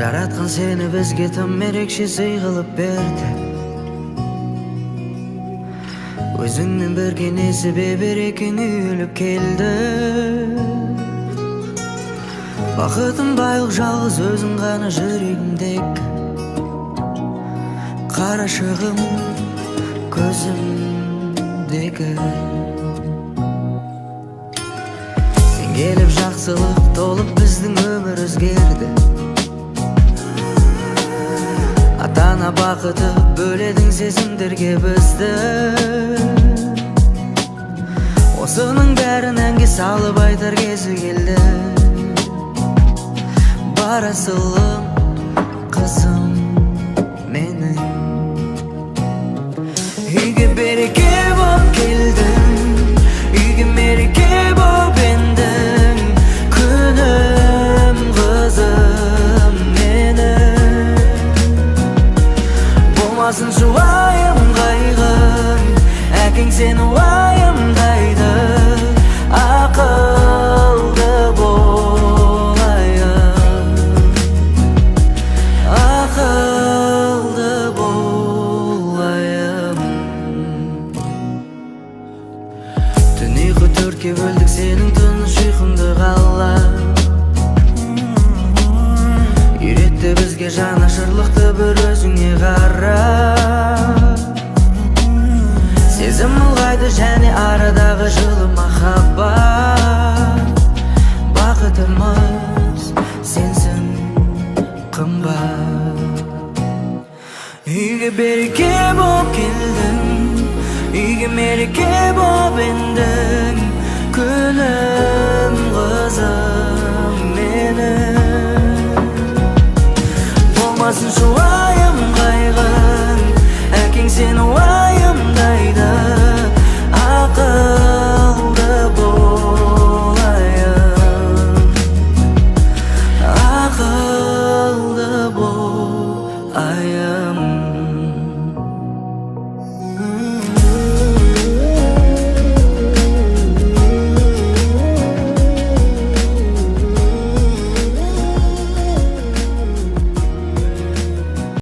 Жараткан сени бизге тым эрекше сый кылып берди. Өзүңмен бирге несиби берекең үйүлүп келди. Бакытым байлык жалгыз өзүң гана жүрөгүмдеги. Карашыгым көзүмдеги. Сен келип жакшылык толуп биздин өмүр өзгерди. Ата-ана бакыты бөледің сезимдерге бизди. Осунун бәрін әнге салып айтар кези келди. Барасылым кызым менин, үйгө береке боп келдиң, үйгө мереке боп эндиң, күнүм кызым менин. Болмасын жубайым кайгың, әкең сени уайымдайды. Акылды болайын, акылды болайын. Түн уйку төрткө бөлдүк сенин тыныч уйкуңду каалап. Үйрөттү бизге жанашырлыкты бір өзүңө карап. Сезим ылгайды және арадагы жылы махаббат. Бакытымыз сенсиң кымбат. Үйгө береке боп келдиң, үйгө мереке боп эндиң, күнүм кызым менин. Болмасын жубайым кайгың, әкең сени